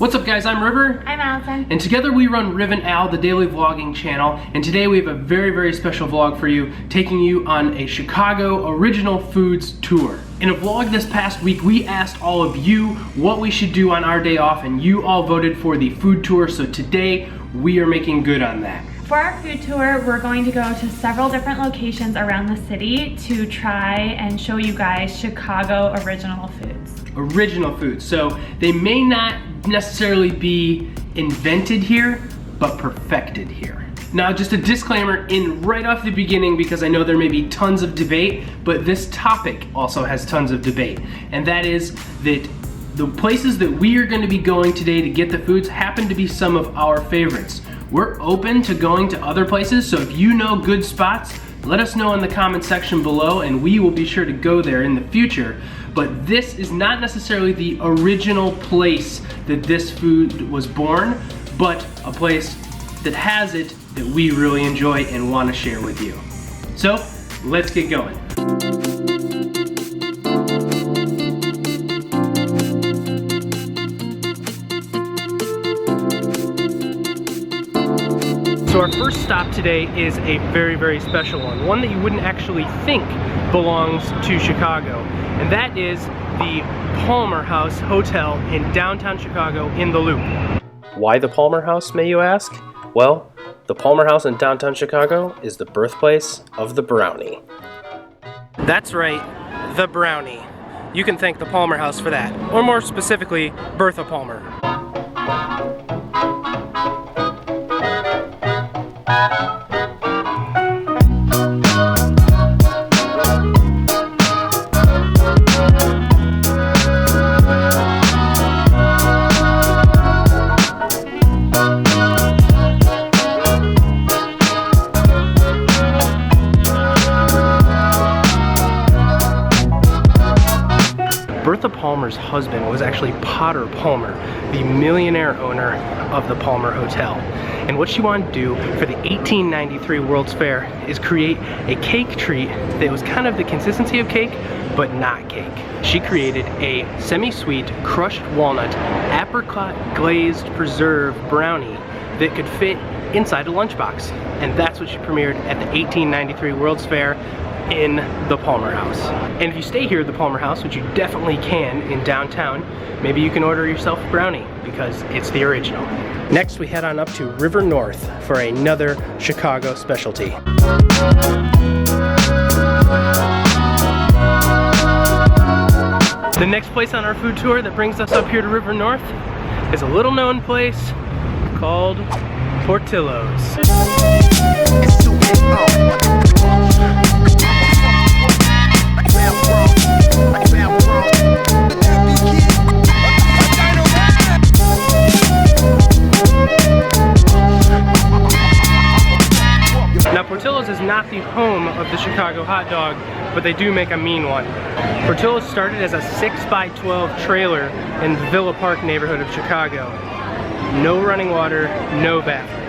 What's up guys, I'm River. I'm Allison. And together we run Riv and Al, the daily vlogging channel. And today we have a very special vlog for you, taking you on a Chicago original foods tour. In a vlog this past week, we asked all of you what we should do on our day off, and you all voted for the food tour, so today we are making good on that. For our food tour, we're going to go to several different locations around the city to try and show you guys Chicago original foods. Original foods, so they may not necessarily be invented here, but perfected here. Now, just a disclaimer in right off the beginning, because I know there may be tons of debate, but this topic also has tons of debate, and that is that the places that we are going to be going today to get the foods happen to be some of our favorites. We're open to going to other places, so if you know good spots, let us know in the comment section below and we will be sure to go there in the future. But this is not necessarily the original place that this food was born, but a place that has it that we really enjoy and want to share with you. So, let's get going. So our first stop today is a very special one that you wouldn't actually think belongs to Chicago, and that is the Palmer House Hotel in downtown Chicago in the Loop. Why the Palmer House, may you ask? Well, the Palmer House in downtown Chicago is the birthplace of the brownie. That's right, the brownie. You can thank the Palmer House for that, or more specifically, Bertha Palmer. Bertha Palmer's husband was actually Potter Palmer, the millionaire owner of the Palmer Hotel. And what she wanted to do for the 1893 World's Fair is create a cake treat that was kind of the consistency of cake, but not cake. She created a semi-sweet crushed walnut apricot glazed preserve brownie that could fit inside a lunchbox. And that's what she premiered at the 1893 World's Fair in the Palmer House. And if you stay here at the Palmer House, which you definitely can in downtown, maybe you can order yourself a brownie because it's the original. Next, we head on up to River North for another Chicago specialty. The next place on our food tour that brings us up here to River North is a little known place called Portillo's. Now, Portillo's is not the home of the Chicago hot dog, but they do make a mean one. Portillo's started as a 6x12 trailer in the Villa Park neighborhood of Chicago. No running water, no bathrooms.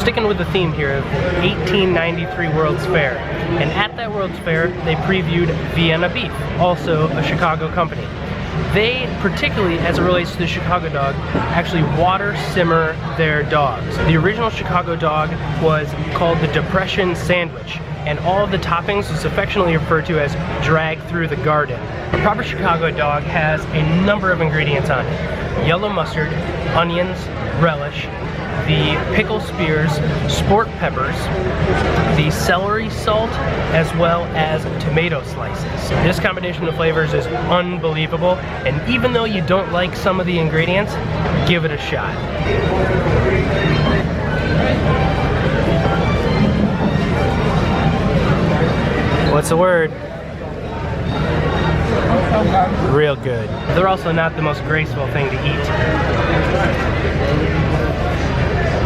Sticking with the theme here of the 1893 World's Fair. And at that World's Fair, they previewed Vienna Beef, also a Chicago company. They, particularly as it relates to the Chicago dog, actually water simmer their dogs. The original Chicago dog was called the Depression Sandwich, and all of the toppings was affectionately referred to as drag through the garden. A proper Chicago dog has a number of ingredients on it. Yellow mustard, onions, relish, the pickle spears, sport peppers, the celery salt, as well as tomato slices. This combination of flavors is unbelievable, and even though you don't like some of the ingredients, give it a shot. What's the word? Real good. They're also not the most graceful thing to eat.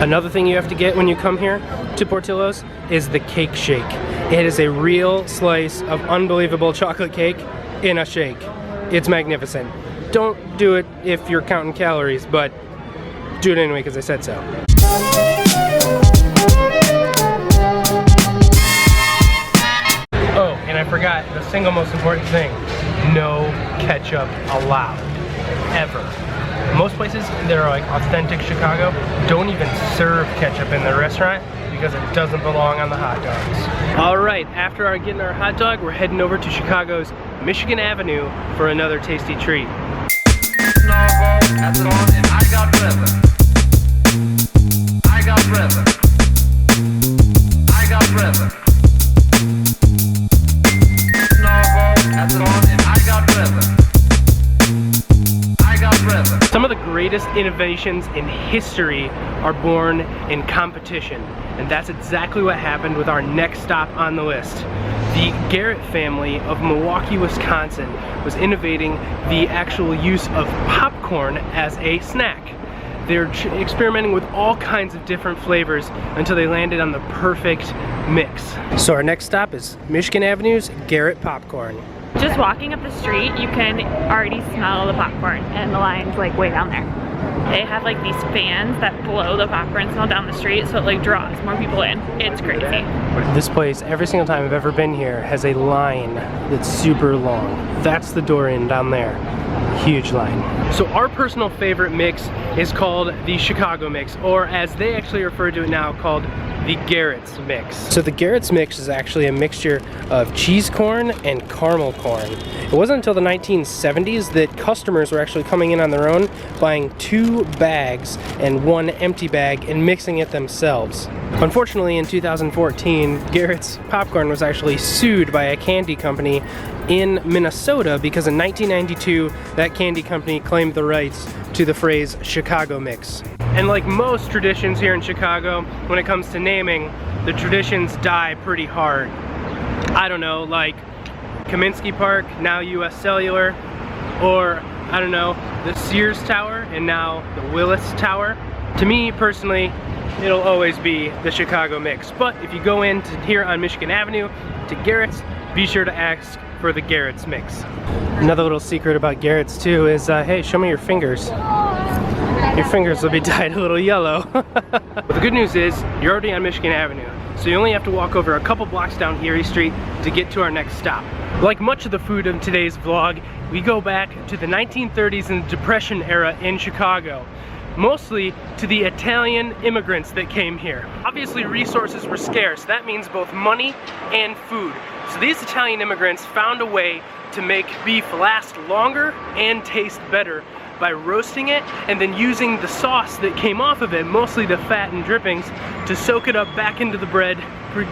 Another thing you have to get when you come here to Portillo's is the cake shake. It is a real slice of unbelievable chocolate cake in a shake. It's magnificent. Don't do it if you're counting calories, but do it anyway because I said so. Oh, and I forgot the single most important thing. No ketchup allowed, ever. Most places that are like authentic Chicago don't even serve ketchup in their restaurant because it doesn't belong on the hot dogs. All right, after getting our hot dog, we're heading over to Chicago's Michigan Avenue for another tasty treat. Some of the greatest innovations in history are born in competition, and that's exactly what happened with our next stop on the list. The Garrett family of Milwaukee, Wisconsin was innovating the actual use of popcorn as a snack. They're experimenting with all kinds of different flavors until they landed on the perfect mix. So our next stop is Michigan Avenue's Garrett Popcorn. Just walking up the street, you can already smell the popcorn, and the line's like way down there. They have like these fans that blow the popcorn smell down the street, so it like draws more people in. It's crazy. This place, every single time I've ever been here, has a line that's super long. That's the door in down there. Huge line. So our personal favorite mix is called the Chicago mix, or as they actually refer to it now, called the Garrett's mix. So the Garrett's mix is actually a mixture of cheese corn and caramel corn. It wasn't until the 1970s that customers were actually coming in on their own, buying 2 bags and 1 empty bag and mixing it themselves. Unfortunately, in 2014, Garrett's Popcorn was actually sued by a candy company in Minnesota because in 1992, that candy company claimed the rights to the phrase Chicago mix. And like most traditions here in Chicago, when it comes to naming, the traditions die pretty hard. I don't know, like Kaminsky Park, now US Cellular, or I don't know, the Sears Tower and now the Willis Tower. To me personally, it'll always be the Chicago mix. But if you go in here on Michigan Avenue to Garrett's, be sure to ask for the Garrett's mix. Another little secret about Garrett's too is, hey, show me your fingers. Your fingers will be dyed a little yellow. But the good news is, you're already on Michigan Avenue, so you only have to walk over a couple blocks down Erie Street to get to our next stop. Like much of the food in today's vlog, we go back to the 1930s and Depression era in Chicago. Mostly to the Italian immigrants that came here. Obviously resources were scarce, that means both money and food. So these Italian immigrants found a way to make beef last longer and taste better by roasting it and then using the sauce that came off of it, mostly the fat and drippings, to soak it up back into the bread,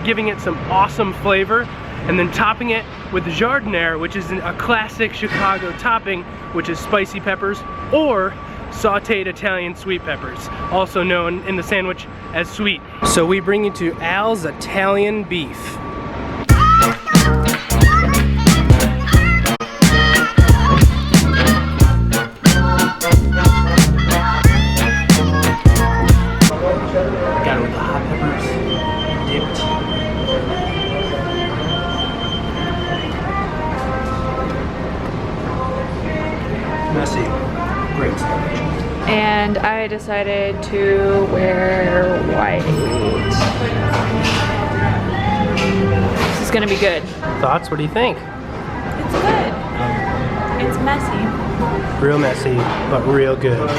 giving it some awesome flavor, and then topping it with jardiniere, which is a classic Chicago topping, which is spicy peppers or sauteed Italian sweet peppers, also known in the sandwich as sweet. So we bring you to Als Italian Beef. Got it with the hot peppers, dipped. Messy, great sandwich. And I decided to wear white. This is gonna be good. Thoughts? What do you think? It's good. It's messy. Real messy, but real good.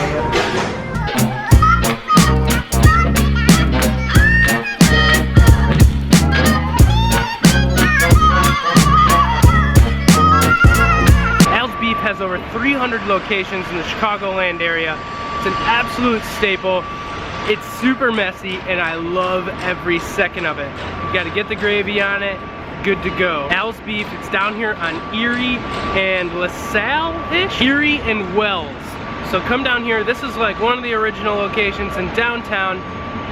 Has over 300 locations in the Chicagoland area. It's an absolute staple. It's super messy and I love every second of it. You gotta get the gravy on it, good to go. Als Beef, it's down here on Erie and LaSalle-ish? Erie and Wells. So come down here. This is like one of the original locations in downtown.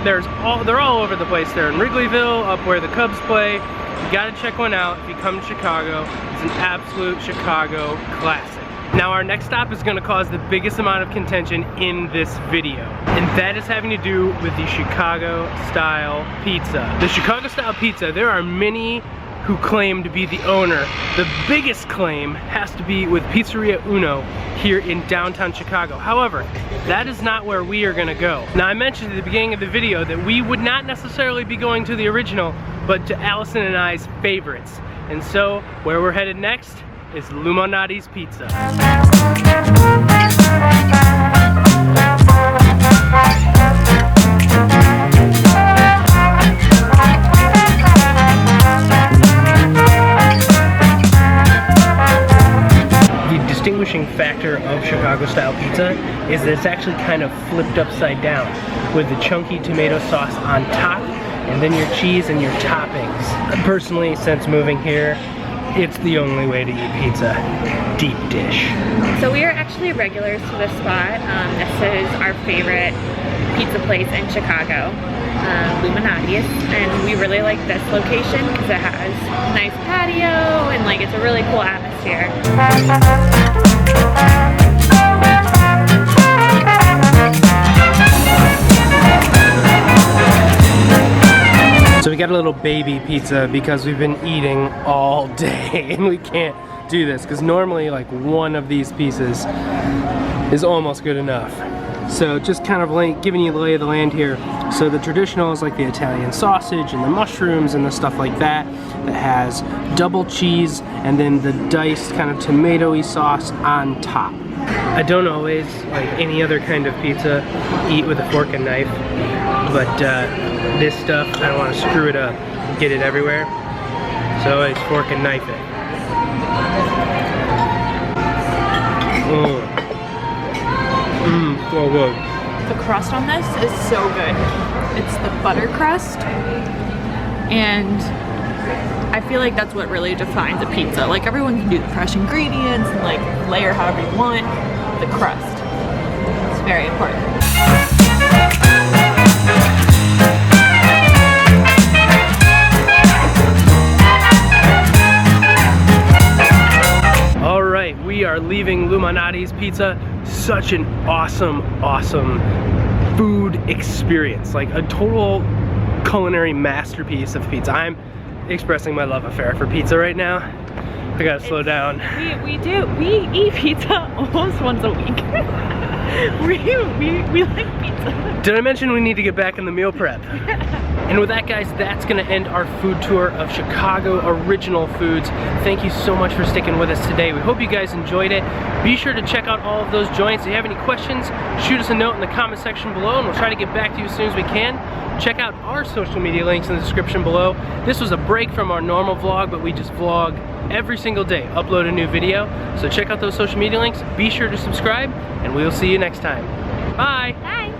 They're all over the place. They're in Wrigleyville, up where the Cubs play. You gotta check one out if you come to Chicago. It's an absolute Chicago classic. Now our next stop is going to cause the biggest amount of contention in this video, and that is having to do with the Chicago style pizza. The Chicago style pizza, there are many who claim to be the owner. The biggest claim has to be with Pizzeria Uno here in downtown Chicago. However, that is not where we are going to go. Now I mentioned at the beginning of the video that we would not necessarily be going to the original, but to Allison and I's favorites. And so, where we're headed next is Lumines Pizza. The distinguishing factor of Chicago-style pizza is that it's actually kind of flipped upside down with the chunky tomato sauce on top and then your cheese and your toppings. Personally, since moving here, it's the only way to eat pizza. Deep dish. So we are actually regulars to this spot. This is our favorite pizza place in Chicago, Lumines, and we really like this location because it has a nice patio and like it's a really cool atmosphere. So we got a little baby pizza because we've been eating all day and we can't do this because normally like one of these pieces is almost good enough. So just kind of giving you the lay of the land here. So the traditional is like the Italian sausage and the mushrooms and the stuff like that has double cheese and then the diced kind of tomatoey sauce on top. I don't always, like any other kind of pizza, eat with a fork and knife, but this stuff, I don't want to screw it up, get it everywhere, so I always fork and knife it. So good. The crust on this is so good. It's the butter crust, and I feel like that's what really defines a pizza. Like everyone can do the fresh ingredients and like layer however you want. The crust, it's very important. All right, we are leaving Lumines Pizza. Such an awesome food experience, like a total culinary masterpiece of pizza. I'm expressing my love affair for pizza right now. I gotta slow down. We eat pizza almost once a week. we like pizza. Did I mention we need to get back in the meal prep? And with that, guys, that's gonna end our food tour of Chicago original foods. Thank you so much for sticking with us today. We hope you guys enjoyed it. Be sure to check out all of those joints. If you have any questions, shoot us a note in the comment section below and we'll try to get back to you as soon as we can. Check out our social media links in the description below. This was a break from our normal vlog, but we just vlog every single day, upload a new video. So check out those social media links. Be sure to subscribe and we'll see you next time. Bye. Bye.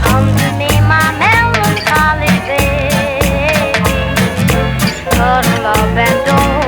Come to me, my melancholy baby. Cuddle up and don't